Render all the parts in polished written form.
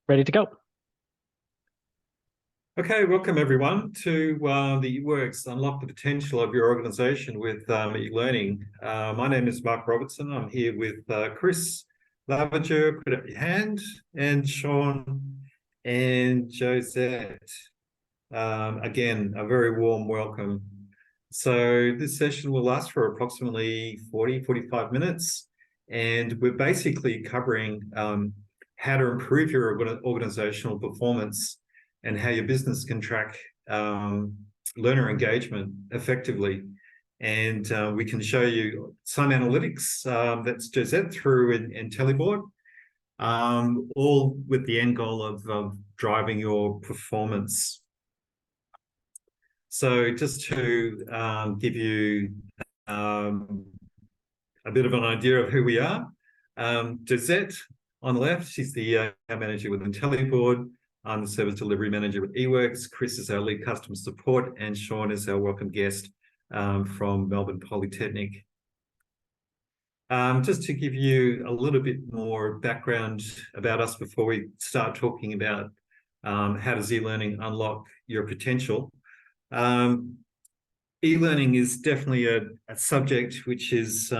Ready to go. Okay, welcome everyone to the eWorks Unlock the Potential of Your Organisation with eLearning. My name is Mark Robertson. I'm here with Chris Laverdure, put up your hand, and Sean and Josette. Again, a very warm welcome. So this session will last for approximately 45 minutes, and we're basically covering how to improve your organisational performance and how your business can track learner engagement effectively. And we can show you some analytics that's Josette through IntelliBoard, all with the end goal of driving your performance. So just to give you a bit of an idea of who we are, Josette on the left, she's the account manager with IntelliBoard. I'm the service delivery manager with eWorks. Chris is our lead customer support, and Sean is our welcome guest from Melbourne Polytechnic. Just to give you a little bit more background about us before we start talking about how does eLearning unlock your potential. eLearning is definitely a subject which has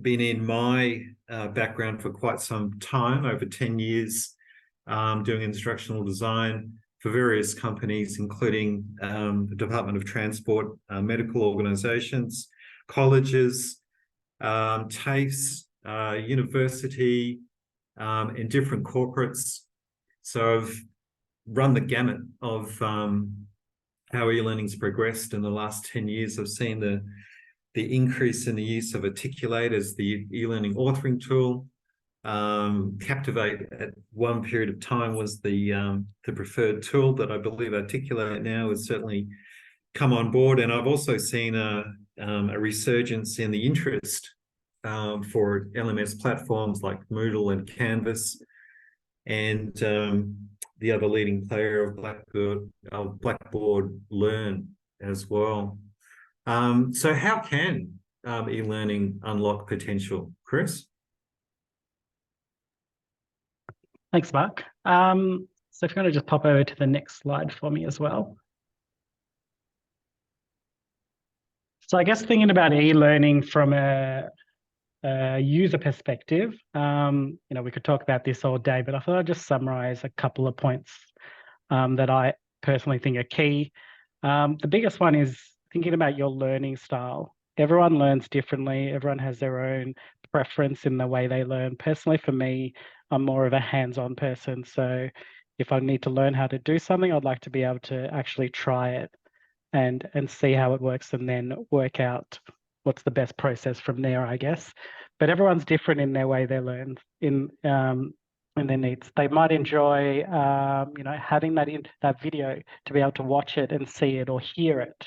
been in my background for quite some time, over 10 years. Doing instructional design for various companies, including the Department of Transport, medical organisations, colleges, TAFEs, university, and different corporates. So I've run the gamut of how e-learning's progressed in the last 10 years. I've seen the increase in the use of Articulate as the e-learning authoring tool. Captivate at one period of time was the preferred tool, but I believe Articulate now has certainly come on board. And I've also seen a resurgence in the interest for LMS platforms like Moodle and Canvas, and the other leading player of Blackboard Learn as well. So how can e-learning unlock potential, Chris? Thanks, Mark. So if you're going to just pop over to the next slide for me as well. So I guess thinking about e-learning from a user perspective, we could talk about this all day, but I thought I'd just summarize a couple of points that I personally think are key. The biggest one is thinking about your learning style. Everyone learns differently. Everyone has their own preference in the way they learn. Personally, for me, I'm more of a hands-on person. So if I need to learn how to do something, I'd like to be able to actually try it and see how it works, and then work out what's the best process from there, I guess. But everyone's different in their way they learn, in their needs. They might enjoy, having that video to be able to watch it and see it or hear it.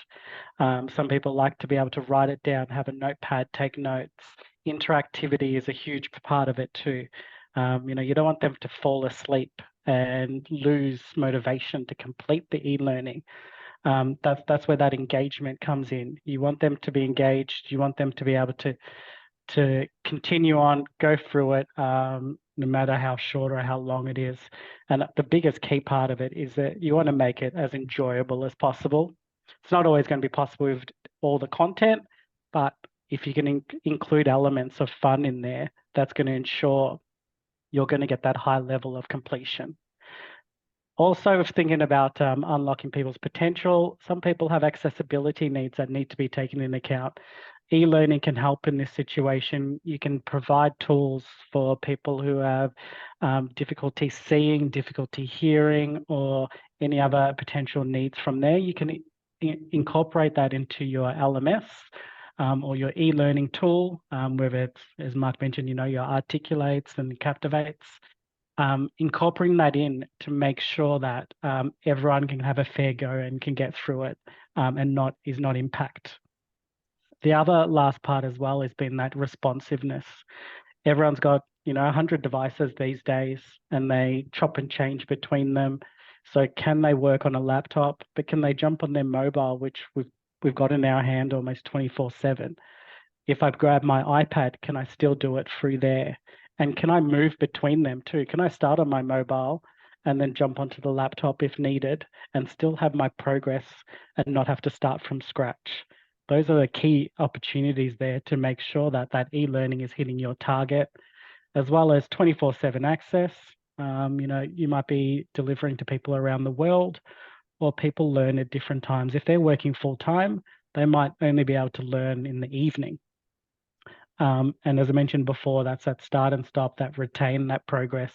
Some people like to be able to write it down, have a notepad, take notes. Interactivity is a huge part of it too. You don't want them to fall asleep and lose motivation to complete the e-learning. That's where that engagement comes in. You want them to be engaged. You want them to be able to continue on, go through it, no matter how short or how long it is. And the biggest key part of it is that you want to make it as enjoyable as possible. It's not always going to be possible with all the content, but if you can include elements of fun in there, that's going to ensure you're going to get that high level of completion. Also, if thinking about unlocking people's potential, some people have accessibility needs that need to be taken into account. E-learning can help in this situation. You can provide tools for people who have difficulty seeing, difficulty hearing, or any other potential needs from there. You can incorporate that into your LMS or your e-learning tool, whether it's, as Mark mentioned, your Articulates and Captivates. Incorporating that in to make sure that everyone can have a fair go and can get through it and is not impact. The other last part as well has been that responsiveness. Everyone's got 100 devices these days, and they chop and change between them. So can they work on a laptop, but can they jump on their mobile, which we've got in our hand almost 24/7? If I grab my iPad, can I still do it through there? And can I move between them too? Can I start on my mobile and then jump onto the laptop if needed and still have my progress and not have to start from scratch? Those are the key opportunities there to make sure that that e-learning is hitting your target, as well as 24/7 access. You might be delivering to people around the world, or people learn at different times. If they're working full time, they might only be able to learn in the evening. And as I mentioned before, that's that start and stop, that retain that progress.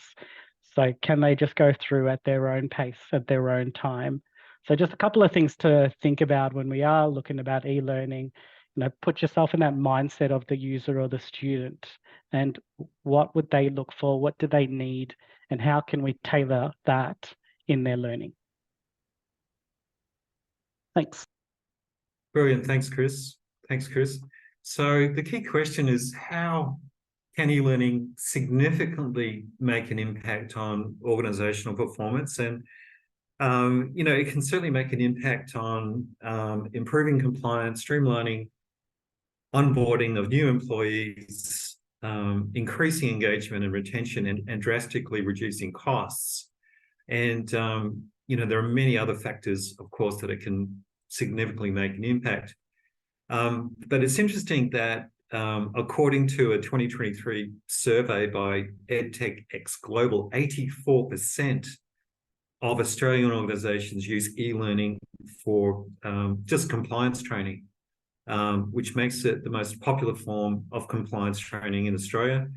So can they just go through at their own pace, at their own time? So just a couple of things to think about when we are looking about e-learning. Put yourself in that mindset of the user or the student, and what would they look for? What do they need? And how can we tailor that in their learning? Thanks. Brilliant. Thanks, Chris. Thanks, Chris. So the key question is, how can e-learning significantly make an impact on organisational performance? And, it can certainly make an impact on improving compliance, streamlining onboarding of new employees, increasing engagement and retention, and drastically reducing costs. And, there are many other factors, of course, that it can significantly make an impact. But it's interesting that according to a 2023 survey by EdTech X Global, 84% of Australian organisations use e-learning for just compliance training, which makes it the most popular form of compliance training in Australia.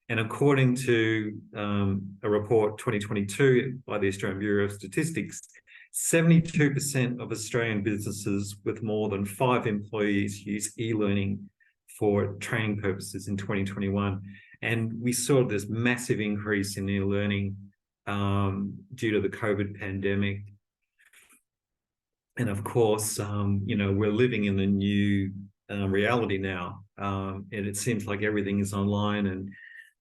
And according to a report 2022 by the Australian Bureau of Statistics, 72% of Australian businesses with more than 5 employees use e-learning for training purposes in 2021. And we saw this massive increase in e-learning due to the COVID pandemic. And of course, we're living in a new reality now. And it seems like everything is online. And,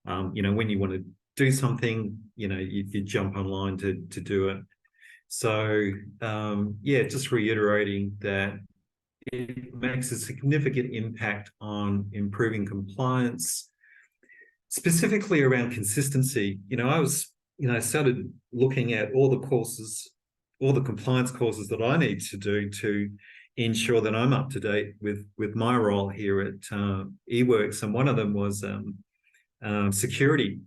when you want to do something, you jump online to do it. So, just reiterating that it makes a significant impact on improving compliance, specifically around consistency. I started looking at all the courses, all the compliance courses that I need to do to ensure that I'm up to date with my role here at eWorks. And one of them was security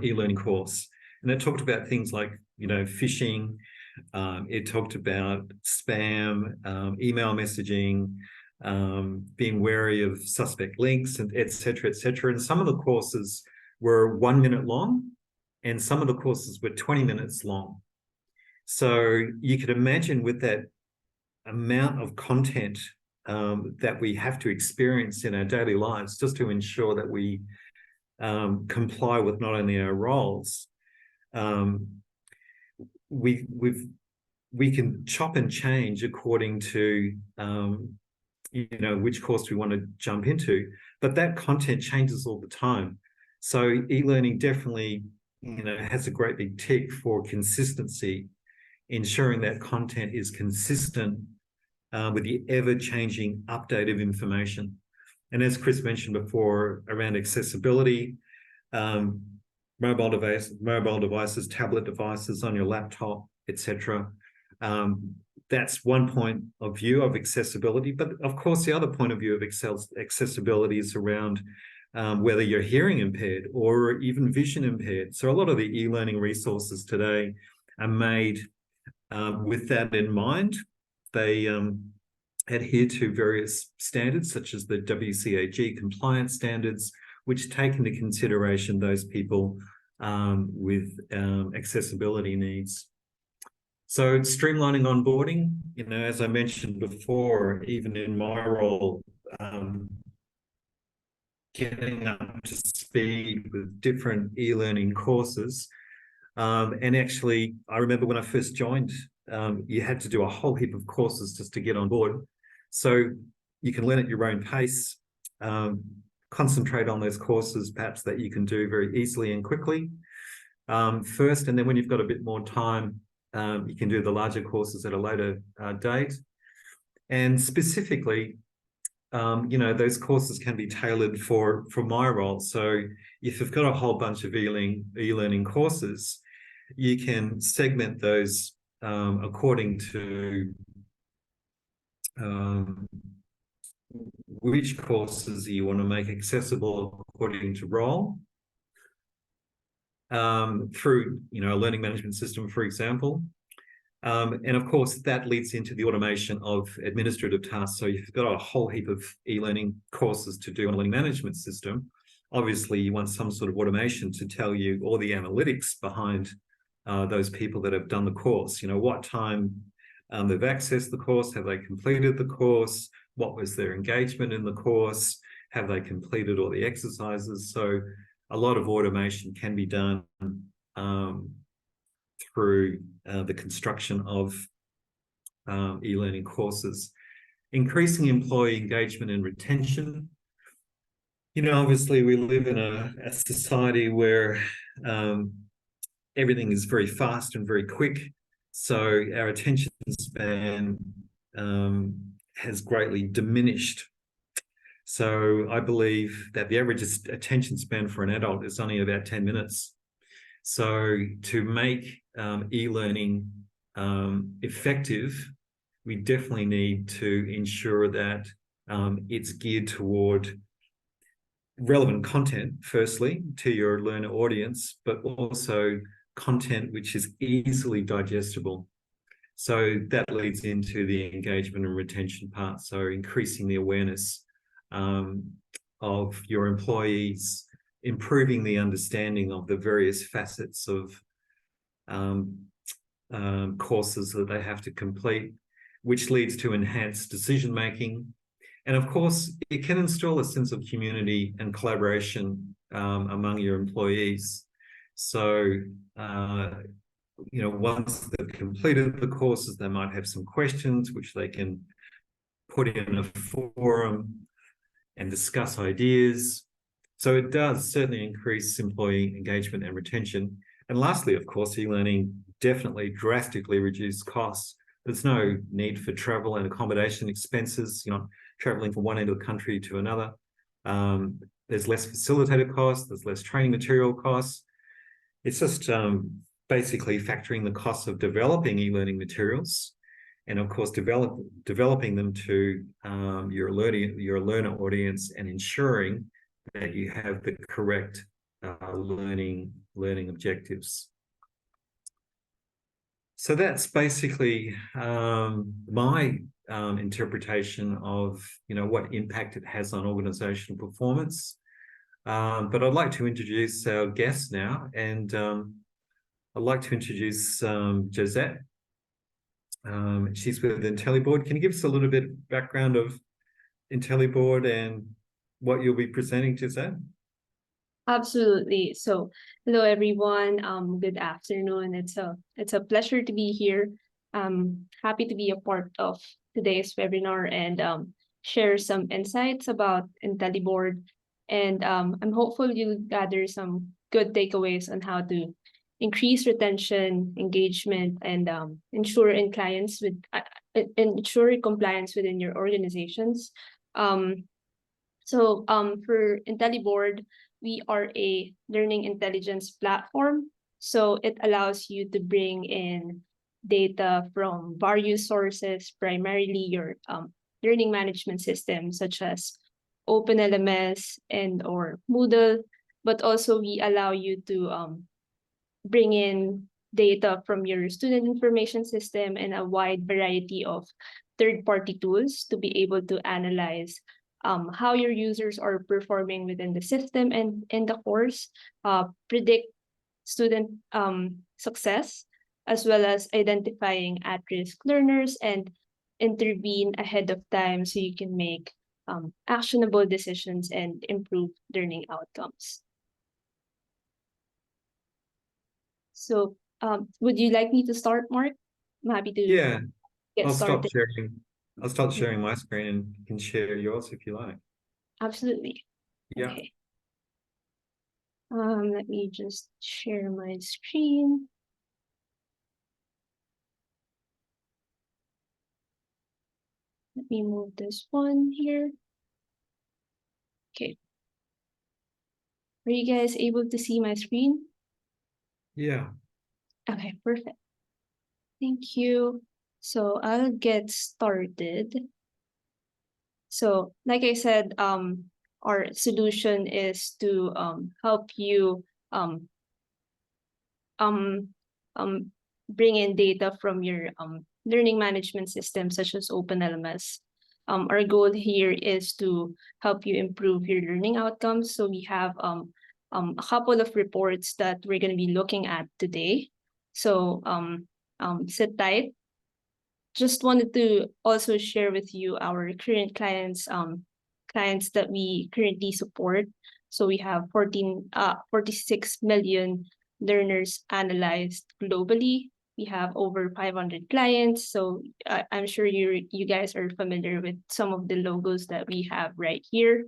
e-learning course. And it talked about things like, phishing. It talked about spam, email messaging, being wary of suspect links, and et cetera, et cetera. And some of the courses were 1 minute long, and some of the courses were 20 minutes long. So you could imagine, with that amount of content that we have to experience in our daily lives just to ensure that we comply with not only our roles, we can chop and change according to which course we want to jump into, but that content changes all the time. So e-learning definitely has a great big tick for consistency, ensuring that content is consistent with the ever-changing update of information. And as Chris mentioned before, around accessibility, mobile devices, tablet devices on your laptop, etc. That's one point of view of accessibility. But of course, the other point of view of accessibility is around whether you're hearing impaired or even vision impaired. So a lot of the e-learning resources today are made with that in mind. They adhere to various standards, such as the WCAG compliance standards, which take into consideration those people with accessibility needs. So streamlining onboarding, as I mentioned before, even in my role, getting up to speed with different e-learning courses. And actually, I remember when I first joined, you had to do a whole heap of courses just to get on board. So you can learn at your own pace, concentrate on those courses perhaps that you can do very easily and quickly first, and then when you've got a bit more time, you can do the larger courses at a later date. And specifically, those courses can be tailored for my role. So if you've got a whole bunch of e-learning courses, you can segment those according to which courses you want to make accessible according to role, through a learning management system, for example. And of course, that leads into the automation of administrative tasks. So if you've got a whole heap of e-learning courses to do on a learning management system, obviously you want some sort of automation to tell you all the analytics behind those people that have done the course. What time they've accessed the course, have they completed the course, what was their engagement in the course, have they completed all the exercises. So a lot of automation can be done through the construction of e-learning courses. Increasing employee engagement and retention. Obviously we live in a society where everything is very fast and very quick. So our attention span has greatly diminished. So I believe that the average attention span for an adult is only about 10 minutes. So to make e-learning effective, we definitely need to ensure that it's geared toward relevant content, firstly, to your learner audience, but also content which is easily digestible. So that leads into the engagement and retention part. So increasing the awareness of your employees, improving the understanding of the various facets of courses that they have to complete, which leads to enhanced decision-making. And of course, it can install a sense of community and collaboration among your employees. So, once they've completed the courses, they might have some questions which they can put in a forum and discuss ideas. So it does certainly increase employee engagement and retention. And lastly, of course, e-learning definitely drastically reduces costs. There's no need for travel and accommodation expenses, traveling from one end of the country to another. There's less facilitator costs, there's less training material costs. It's just basically factoring the costs of developing e-learning materials and of course developing them to your learner audience and ensuring that you have the correct learning objectives. So that's basically my interpretation of what impact it has on organizational performance. But I'd like to introduce our guest now, and I'd like to introduce Josette. She's with IntelliBoard. Can you give us a little bit of background of IntelliBoard and what you'll be presenting, Josette? Absolutely. So, hello everyone. Good afternoon. It's a pleasure to be here. Happy to be a part of today's webinar and share some insights about IntelliBoard. And I'm hopeful you'll gather some good takeaways on how to increase retention, engagement, and ensure compliance within your organizations. So for IntelliBoard, we are a learning intelligence platform. So it allows you to bring in data from various sources, primarily your learning management system, such as OpenLMS or Moodle, but also we allow you to bring in data from your student information system and a wide variety of third-party tools to be able to analyze how your users are performing within the system and in the course, predict student success, as well as identifying at-risk learners and intervene ahead of time so you can make actionable decisions and improve learning outcomes. So would you like me to start, Mark? I'm happy to get started. I'll stop sharing my screen and you can share yours if you like. Absolutely. Yeah. Okay. Let me just share my screen. Let me move this one here. Okay. Are you guys able to see my screen? Yeah. Okay, perfect. Thank you. So I'll get started. So like I said, our solution is to help you um, bring in data from your learning management system, such as OpenLMS. Our goal here is to help you improve your learning outcomes. So we have a couple of reports that we're going to be looking at today. So sit tight. Just wanted to also share with you our current clients, clients that we currently support. So we have 46 million learners analyzed globally. We have over 500 clients. So I'm sure you guys are familiar with some of the logos that we have right here.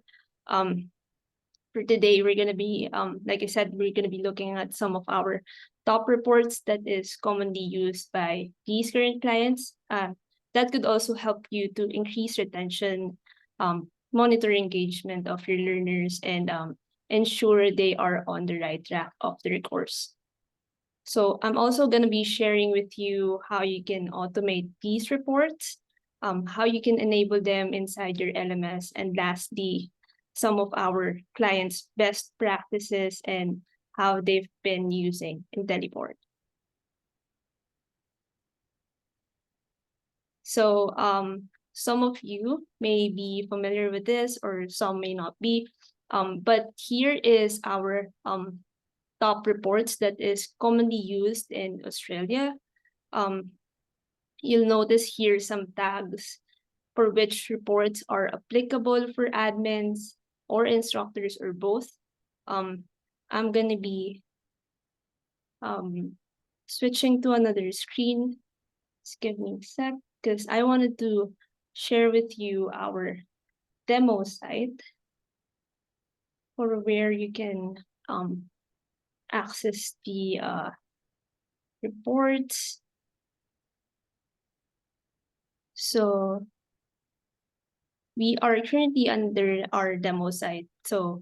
For today, we're going to be, like I said, we're going to be looking at some of our top reports that is commonly used by these current clients. That could also help you to increase retention, monitor engagement of your learners, and ensure they are on the right track of their course. So I'm also going to be sharing with you how you can automate these reports, how you can enable them inside your LMS, and lastly, some of our clients' best practices and how they've been using IntelliBoard. So some of you may be familiar with this or some may not be, but here is our top reports that is commonly used in Australia. You'll notice here some tags for which reports are applicable for admins or instructors or both. I'm going to be switching to another screen. Just give me a sec, because I wanted to share with you our demo site for where you can access the reports. So we are currently under our demo site. So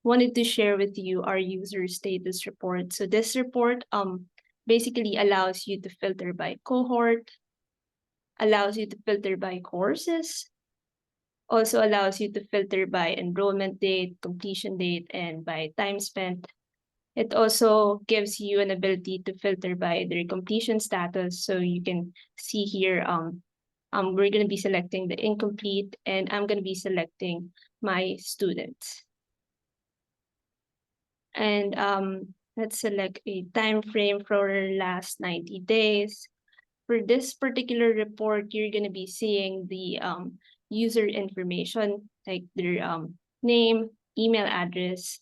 wanted to share with you our user status report. So this report basically allows you to filter by cohort, allows you to filter by courses, also allows you to filter by enrollment date, completion date, and by time spent. It also gives you an ability to filter by their completion status. So you can see here, we're going to be selecting the incomplete, and I'm going to be selecting my students. And let's select a time frame for the last 90 days. For this particular report, you're going to be seeing the user information, like their name, email address.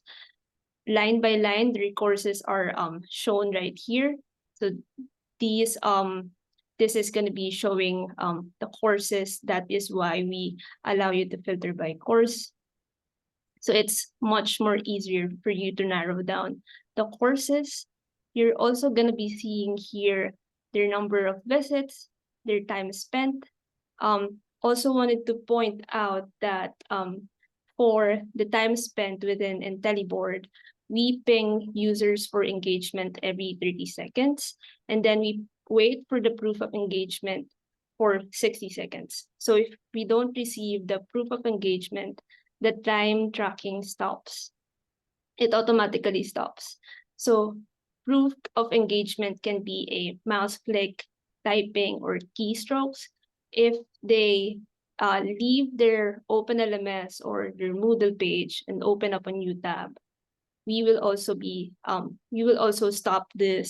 Line by line, the courses are shown right here. So these this is going to be showing the courses. That is why we allow you to filter by course. So it's much more easier for you to narrow down the courses. You're also going to be seeing here their number of visits, their time spent. Also wanted to point out that for the time spent within IntelliBoard, we ping users for engagement every 30 seconds, and then we wait for the proof of engagement for 60 seconds. So if we don't receive the proof of engagement, the time tracking stops. It automatically stops. So proof of engagement can be a mouse click, typing, or keystrokes. If they leave their OpenLMS or their Moodle page and open up a new tab, we will also be we will also stop the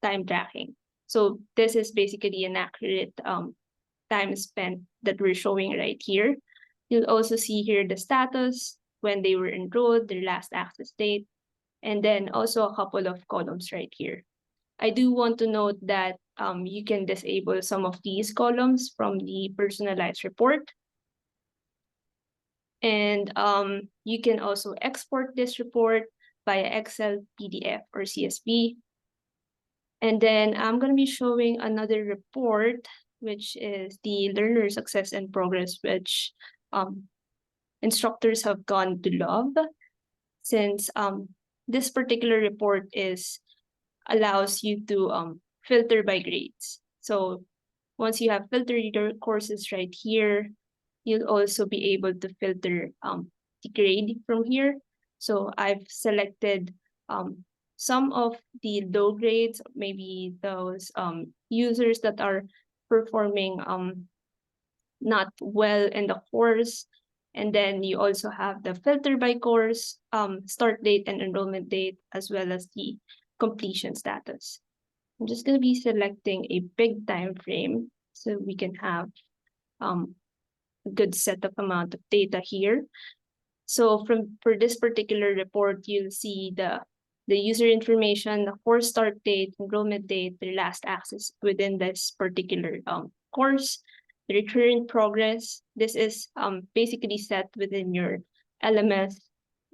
time tracking. So this is basically an accurate time spent that we're showing right here. You'll also see here the status, when they were enrolled, their last access date, and then also a couple of columns right here. I do want to note that you can disable some of these columns from the personalized report. And you can also export this report via Excel, PDF, or CSV. And then I'm going to be showing another report, which is the learner success and progress, which instructors have gone to love, since this particular report allows you to filter by grades. So once you have filtered your courses right here, you'll also be able to filter the grade from here. So I've selected some of the low grades, maybe those users that are performing not well in the course. And then you also have the filter by course, start date and enrollment date, as well as the completion status. I'm just going to be selecting a big time frame so we can have a good set of amount of data here. So for this particular report, you'll see the user information, the course start date, enrollment date, their last access within this particular course, the recurrent progress. This is basically set within your LMS,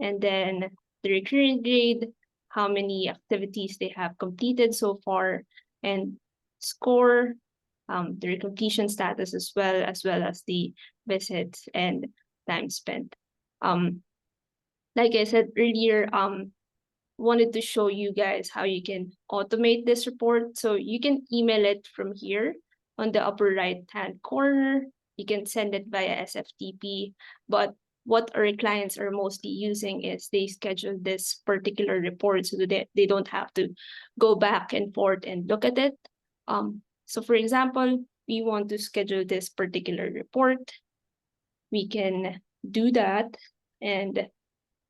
and then the recurrent grade, how many activities they have completed so far, and score, their completion status as well as the visits and time spent. Like I said earlier, wanted to show you guys how you can automate this report. So you can email it from here on the upper right-hand corner. You can send it via SFTP, but what our clients are mostly using is they schedule this particular report so that they don't have to go back and forth and look at it. So for example, we want to schedule this particular report. We can do that and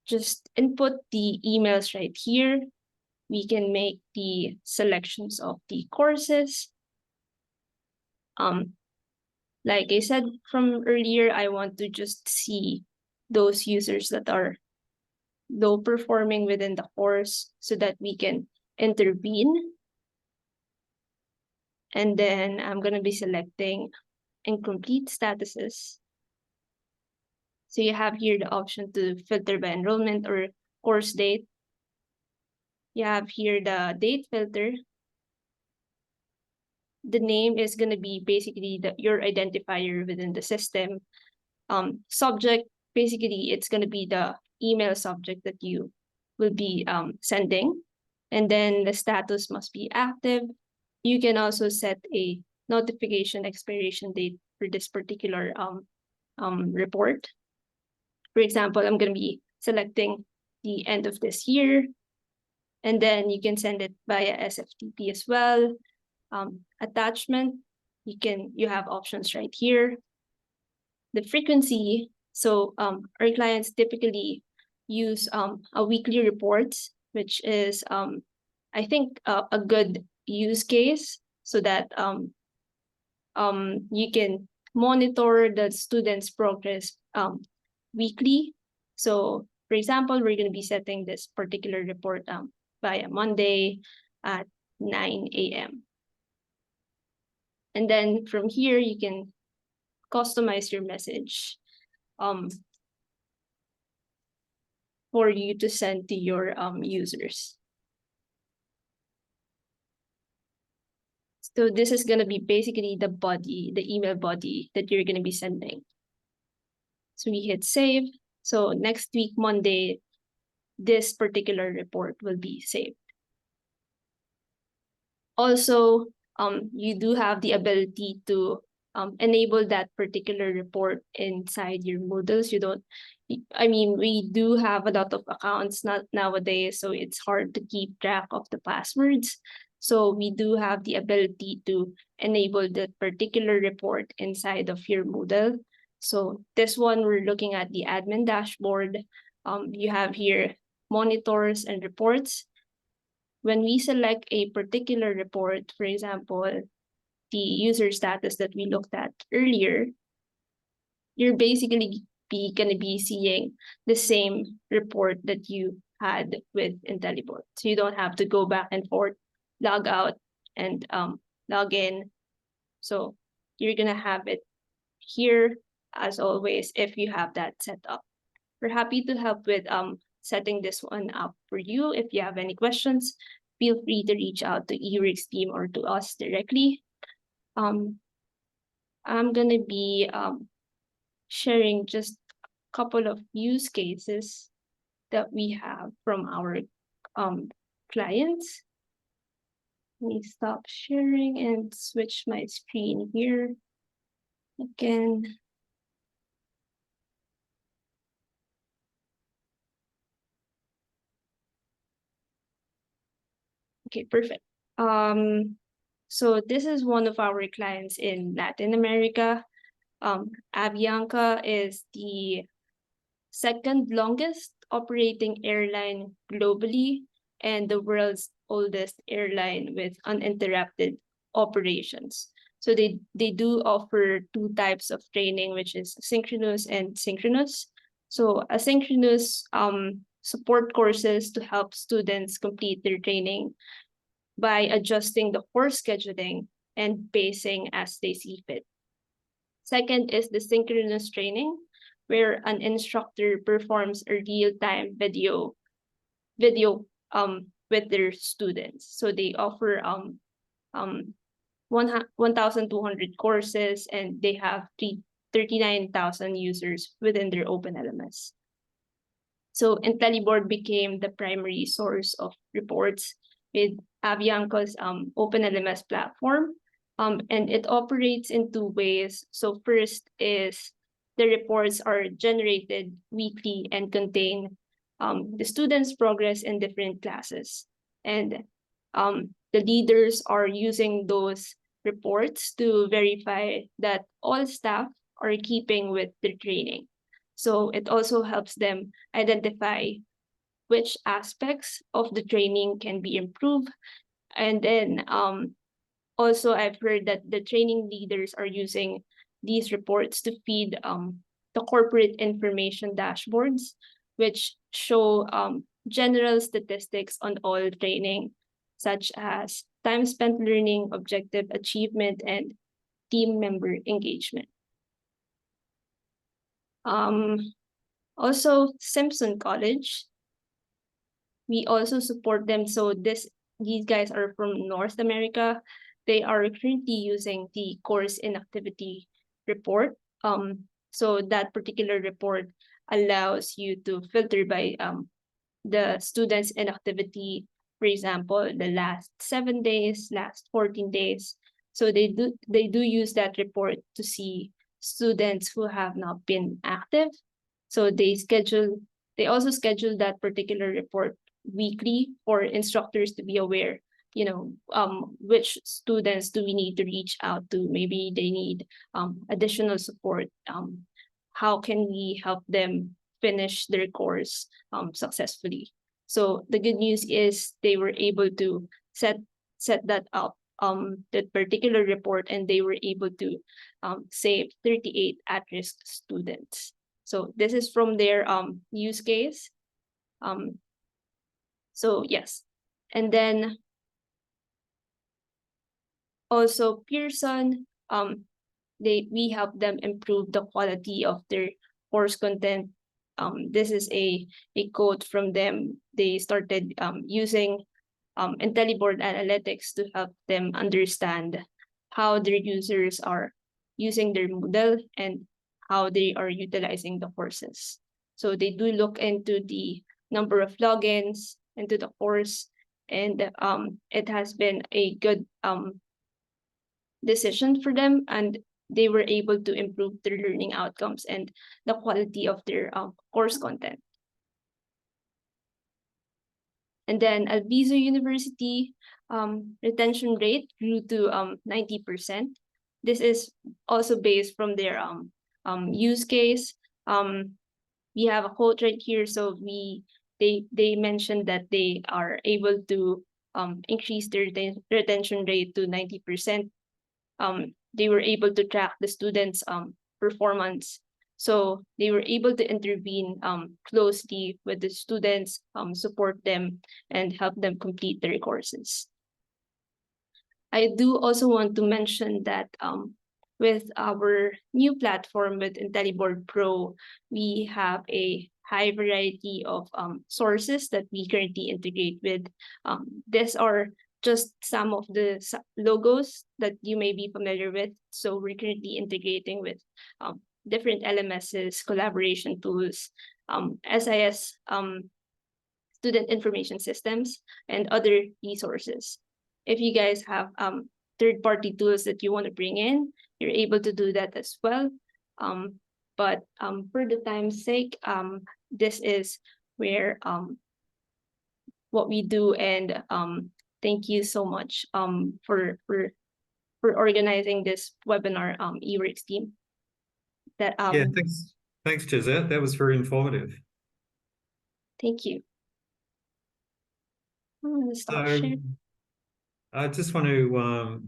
just input the emails right here. We can make the selections of the courses. Like I said from earlier, I want to just see those users that are low performing within the course so that we can intervene. And then I'm going to be selecting incomplete statuses. So you have here the option to filter by enrollment or course date. You have here the date filter. The name is going to be basically your identifier within the system. Subject, basically, it's going to be the email subject that you will be sending. And then the status must be active. You can also set a notification expiration date for this particular report. For example, I'm going to be selecting the end of this year. And then you can send it via SFTP as well. Attachment, you have options right here. The frequency, so our clients typically use a weekly report, which is I think a good use case so that you can monitor the students' progress weekly. So for example, we're going to be setting this particular report via Monday at 9 a.m. And then from here, you can customize your message for you to send to your users. So this is going to be basically the body, the email body that you're going to be sending. So we hit save. So next week, Monday, this particular report will be saved. Also, you do have the ability to enable that particular report inside your Moodles. We do have a lot of accounts nowadays, so it's hard to keep track of the passwords. So we do have the ability to enable that particular report inside of your Moodle. So this one, we're looking at the admin dashboard. You have here monitors and reports. When we select a particular report, for example, the user status that we looked at earlier, you're basically going to be seeing the same report that you had with IntelliBoard. So you don't have to go back and forth, log out, and log in. So you're going to have it here, as always, if you have that set up. We're happy to help with setting this one up for you. If you have any questions, feel free to reach out to eWorks team or to us directly. I'm going to be sharing just couple of use cases that we have from our clients. Let me stop sharing and switch my screen here again. Okay, perfect. So this is one of our clients in Latin America. Avianca is the second longest operating airline globally and the world's oldest airline with uninterrupted operations. So they do offer two types of training, which is synchronous and synchronous. So asynchronous support courses to help students complete their training by adjusting the course scheduling and pacing as they see fit. Second is the synchronous training, where an instructor performs a real-time video with their students. So they offer 1,200 courses, and they have 39,000 users within their open LMS. So IntelliBoard became the primary source of reports with Avianca's open LMS platform. And it operates in two ways. So first is the reports are generated weekly and contain the students' progress in different classes. And the leaders are using those reports to verify that all staff are keeping with their training. So it also helps them identify which aspects of the training can be improved. And then also, I've heard that the training leaders are using these reports to feed the corporate information dashboards, which show general statistics on all training, such as time spent learning, objective achievement, and team member engagement. Also, Simpson College, we also support them. So these guys are from North America. They are currently using the course inactivity report. So that particular report allows you to filter by the students' inactivity, for example, the last 7 days, last 14 days. So they do use that report to see students who have not been active. So they also schedule that particular report weekly for instructors to be aware, which students do we need to reach out to? Maybe they need additional support. How can we help them finish their course successfully? So the good news is they were able to set that up, that particular report, and they were able to save 38 at-risk students. So this is from their use case. So yes, and then also Pearson, we help them improve the quality of their course content. This is a quote from them. They started using IntelliBoard analytics to help them understand how their users are using their Moodle and how they are utilizing the courses. So they do look into the number of logins into the course, and it has been a good decision for them, and they were able to improve their learning outcomes and the quality of their course content. And then Alviso University retention rate grew to 90%. This is also based from their use case. We have a quote right here. So they mentioned that they are able to increase their retention rate to 90%. They were able to track the students' performance. So they were able to intervene closely with the students, support them, and help them complete their courses. I do also want to mention that with our new platform with IntelliBoard Pro, we have a high variety of sources that we currently integrate with. These are just some of the logos that you may be familiar with. So we're currently integrating with different LMSs, collaboration tools, SIS, student information systems, and other resources. If you guys have third-party tools that you want to bring in, you're able to do that as well. But for the time's sake, this is where what we do, and thank you so much for organizing this webinar, eWorks team. That Yeah, thanks, Josette. That was very informative. Thank you. I'm gonna stop So sharing. I just want to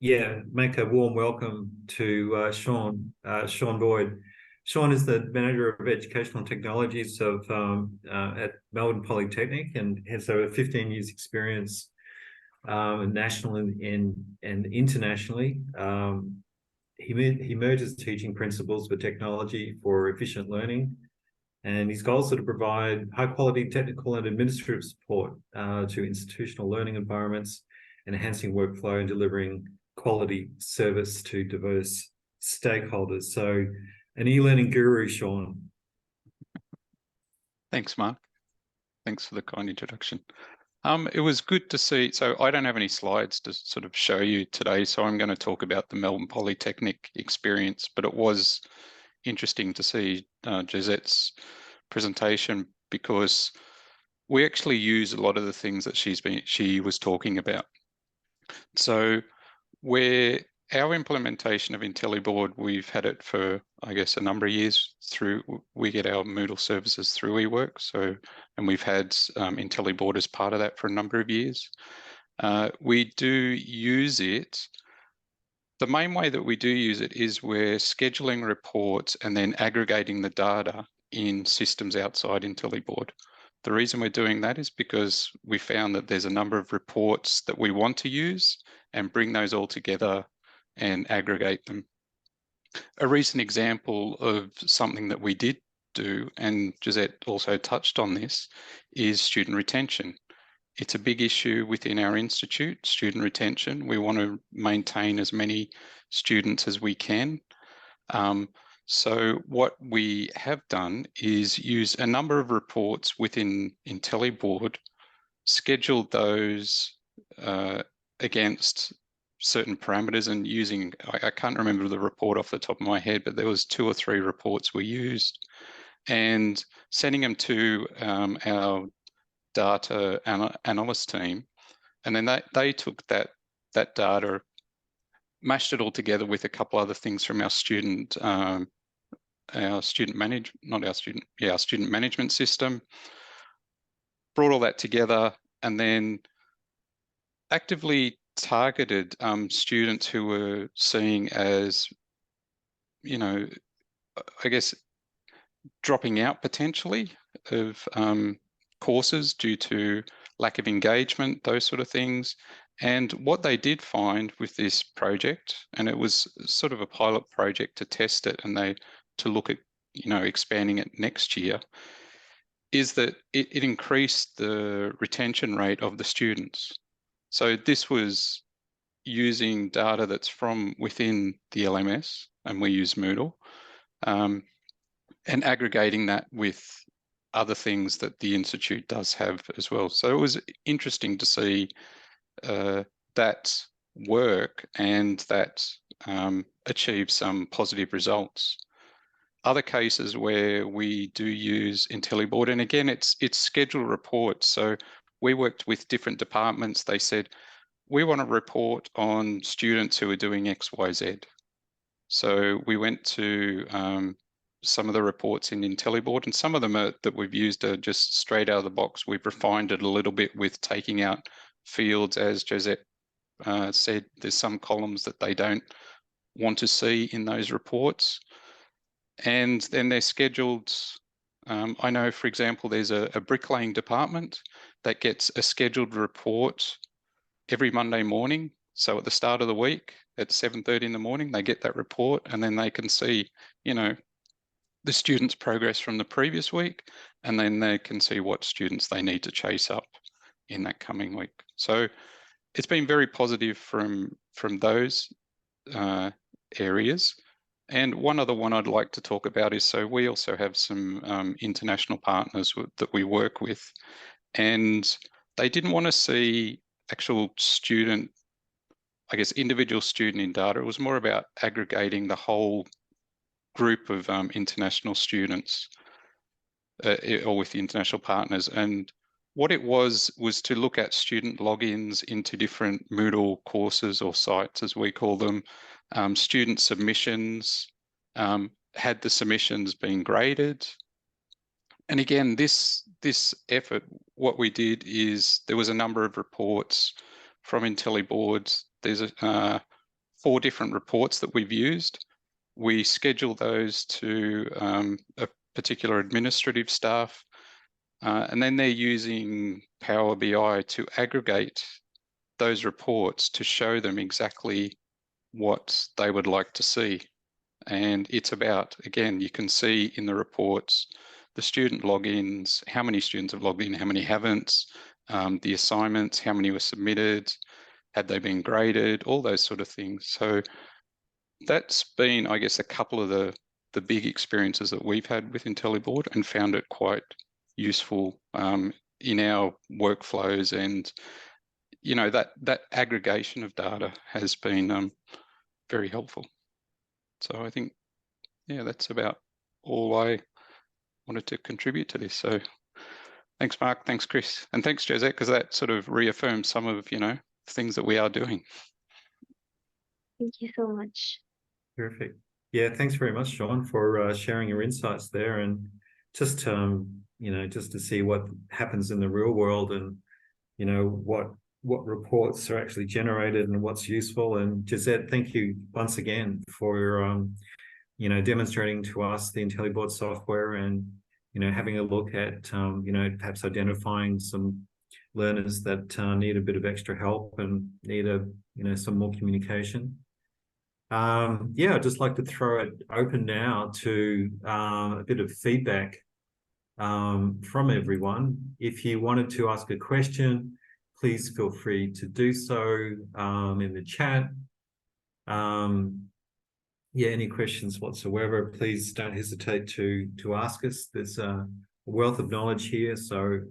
yeah, make a warm welcome to Sean Boyd. Sean is the Manager of Educational Technologies of at Melbourne Polytechnic, and has over 15 years experience nationally and internationally. He merges teaching principles with technology for efficient learning, and his goals are to provide high-quality technical and administrative support to institutional learning environments, enhancing workflow and delivering quality service to diverse stakeholders. So, an e-learning guru, Sean. Thanks, Mark. Thanks for the kind introduction. It was good to see. So I don't have any slides to sort of show you today, so I'm going to talk about the Melbourne Polytechnic experience, but it was interesting to see Josette's presentation, because we actually use a lot of the things that she was talking about. So our implementation of IntelliBoard, we've had it for, I guess, a number of years. We get our Moodle services through eWorks, and we've had IntelliBoard as part of that for a number of years. We do use it. The main way that we do use it is we're scheduling reports and then aggregating the data in systems outside IntelliBoard. The reason we're doing that is because we found that there's a number of reports that we want to use and bring those all together and aggregate them. A recent example of something that we did do, and Josette also touched on this, is student retention. It's a big issue within our institute, student retention. We want to maintain as many students as we can. So what we have done is use a number of reports within IntelliBoard, scheduled those against certain parameters, and using, I can't remember the report off the top of my head, but there was 2 or 3 reports we used, and sending them to our data analyst team, and then they took that data, mashed it all together with a couple other things from our student management system, brought all that together, and then actively targeted students who were seeing as, I guess, dropping out potentially of courses due to lack of engagement, those sort of things. And what they did find with this project, and it was sort of a pilot project to test it and to look at, expanding it next year, is that it increased the retention rate of the students. So this was using data that's from within the LMS, and we use Moodle, and aggregating that with other things that the Institute does have as well. So it was interesting to see that work and that achieve some positive results. Other cases where we do use IntelliBoard, and again, it's scheduled reports. So we worked with different departments. They said, we want to report on students who are doing X, Y, Z. So we went to some of the reports in IntelliBoard, and some of them that we've used are just straight out of the box. We've refined it a little bit with taking out fields, as Josette said. There's some columns that they don't want to see in those reports. And then they're scheduled. I know, for example, there's a bricklaying department that gets a scheduled report every Monday morning. So at the start of the week at 7:30 in the morning, they get that report, and then they can see, the students' progress from the previous week, and then they can see what students they need to chase up in that coming week. So it's been very positive from those areas. And one other one I'd like to talk about is, so we also have some international partners that we work with, and they didn't want to see actual student, I guess, individual student in data. It was more about aggregating the whole group of international students or with the international partners. And what it was to look at student logins into different Moodle courses or sites, as we call them, student submissions, had the submissions been graded. And again, this effort, what we did is there was a number of reports from IntelliBoard. There's 4 different reports that we've used. We schedule those to a particular administrative staff, and then they're using Power BI to aggregate those reports to show them exactly what they would like to see. And it's about, again, you can see in the reports, the student logins, how many students have logged in, how many haven't, the assignments, how many were submitted, had they been graded, all those sort of things. So that's been, I guess, a couple of the big experiences that we've had with IntelliBoard, and found it quite useful in our workflows. And, you know, that aggregation of data has been very helpful. So I think, yeah, that's about all I wanted to contribute to this. So thanks, Mark. Thanks, Chris. And thanks, Josette, because that sort of reaffirms some of, you know, things that we are doing. Thank you so much. Perfect. Yeah, thanks very much, Sean, for sharing your insights there, and just you know, just to see what happens in the real world, and you know what reports are actually generated and what's useful. And Josette, thank you once again for you know, demonstrating to us the IntelliBoard software, and you know, having a look at you know, perhaps identifying some learners that need a bit of extra help and need you know, some more communication. Yeah, I'd just like to throw it open now to a bit of feedback from everyone. If you wanted to ask a question, please feel free to do so in the chat. Yeah, any questions whatsoever, please don't hesitate to ask us. There's a wealth of knowledge here, so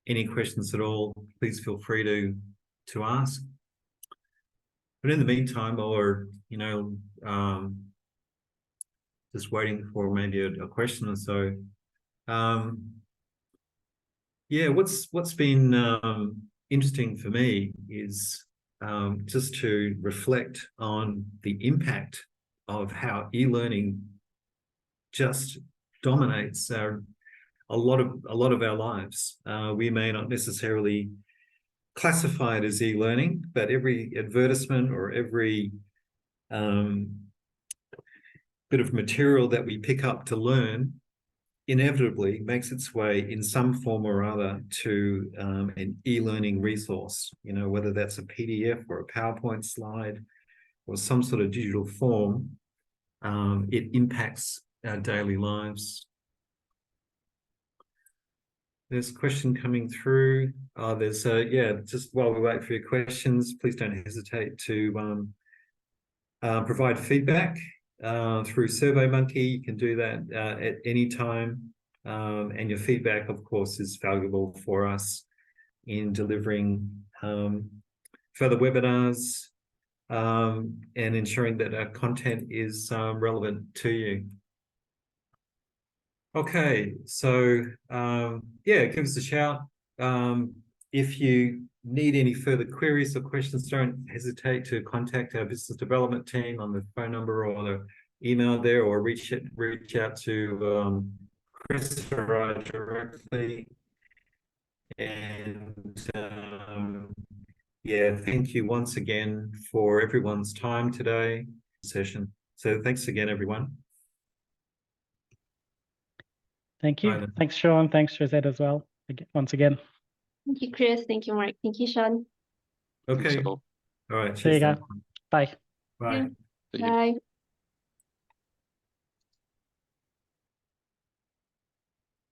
any questions at all, please feel free to ask. But in the meantime, or you know, just waiting for maybe a question or so. Yeah, what's been interesting for me is just to reflect on the impact of how e-learning just dominates a lot of our lives. We may not necessarily classify it as e-learning, but every advertisement or every bit of material that we pick up to learn inevitably makes its way in some form or other to an e-learning resource, you know, whether that's a PDF or a PowerPoint slide or some sort of digital form. It impacts our daily lives. There's a question coming through. There's yeah, just while we wait for your questions, please don't hesitate to provide feedback through SurveyMonkey. You can do that at any time. And your feedback, of course, is valuable for us in delivering further webinars and ensuring that our content is relevant to you. Okay, so yeah, give us a shout. If you need any further queries or questions, don't hesitate to contact our business development team on the phone number or the email there, or reach out to Chris or I directly. And yeah, thank you once again for everyone's time today session. So thanks again, everyone. Thank you. Thanks, Sean. Thanks, Josette, as well. Once again. Thank you, Chris. Thank you, Mark. Thank you, Sean. Okay. All right. There you go. Bye. Bye. Bye.